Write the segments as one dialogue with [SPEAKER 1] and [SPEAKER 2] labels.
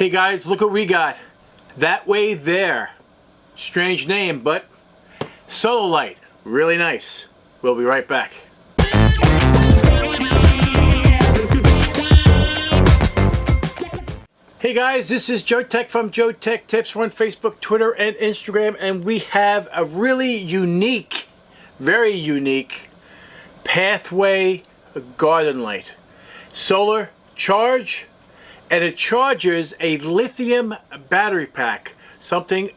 [SPEAKER 1] Hey guys, look what we got. ThatWayThere. Strange name, but solar light. Really nice. We'll be right back. Hey guys, this is JoeteckTips from JoeteckTips. We're on Facebook, Twitter, and Instagram, and we have a really unique, very unique Pathway garden light. Solar charge, and it charges a lithium battery pack, something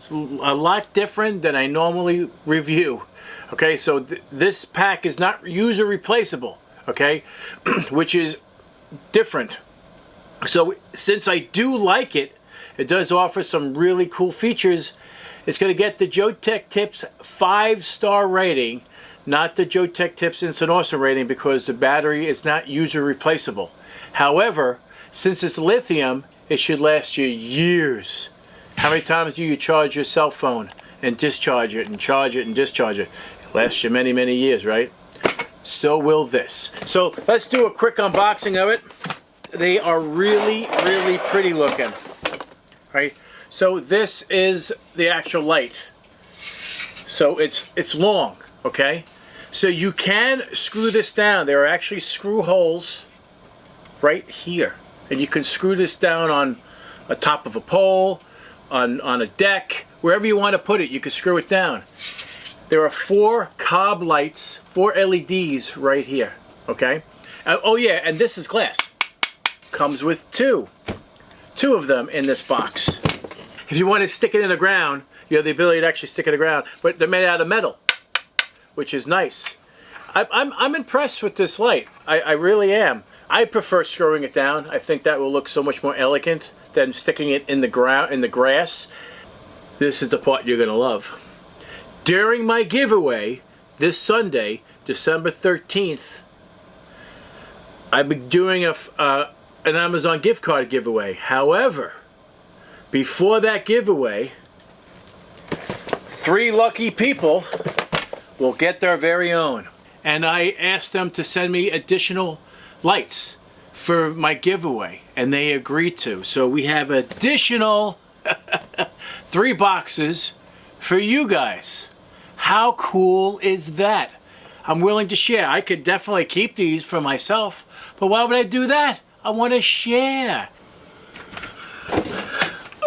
[SPEAKER 1] a lot different than I normally review. Okay, so this pack is not user replaceable, okay, which is different. So since I do like it, it does offer some really cool features. It's going to get the JoeteckTips 5-star rating, not the JoeteckTips Instant Awesome rating, because the battery is not user replaceable. However, since it's lithium, it should last you years. How many times do you charge your cell phone and discharge it and charge it and discharge it? It lasts you many, many years, right? So will this. So let's do a quick unboxing of it. They are really, really pretty looking, right? So this is the actual light. So it's long, okay? So you can screw this down. There are actually screw holes right here. And you can screw this down on the top of a pole, on a deck, wherever you want to put it, you can screw it down. There are 4 cob lights, 4 LEDs right here, okay? Oh yeah, and this is glass. Comes with two of them in this box. If you want to stick it in the ground, you have the ability to actually stick it in the ground, but they're made out of metal, which is nice. I'm impressed with this light. I really am. I prefer screwing it down. I think that will look so much more elegant than sticking it in the ground, in the grass. This is the part you're gonna love. During my giveaway this Sunday, December 13th, I've been doing an Amazon gift card giveaway. However, before that giveaway, 3 lucky people will get their very own. And I asked them to send me additional lights for my giveaway, and they agreed to. So we have additional 3 boxes for you guys. How cool is that? I'm willing to share. I could definitely keep these for myself, but why would I do that? I want to share.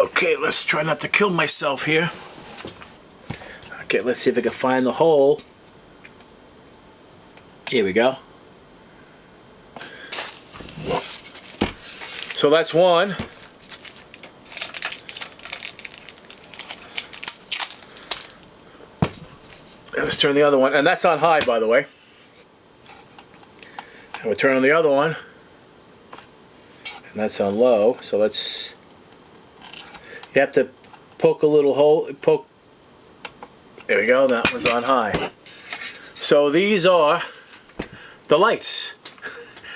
[SPEAKER 1] Okay, let's try not to kill myself here. Okay, let's see if I can find the hole. Here we go. So that's one. Let's turn the other one, and that's on high, by the way. And we'll turn on the other one, and that's on low. So let's. You have to poke a little hole. Poke. There we go. That one's on high. So these are the lights.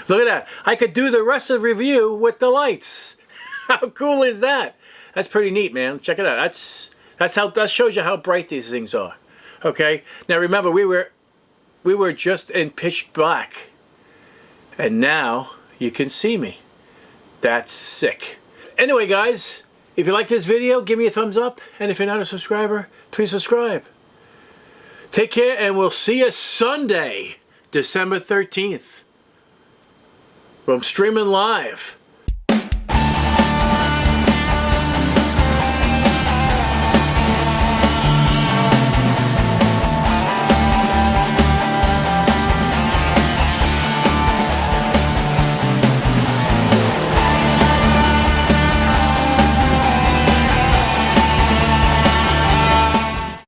[SPEAKER 1] Look at that. I could do the rest of the review with the lights. How cool is that? That's pretty neat, man. Check it out. That shows you how bright these things are. Okay? Now remember, we were just in pitch black. And now you can see me. That's sick. Anyway, guys, if you like this video, give me a thumbs up. And if you're not a subscriber, please subscribe. Take care, and we'll see you Sunday, December 13th. I'm streaming live.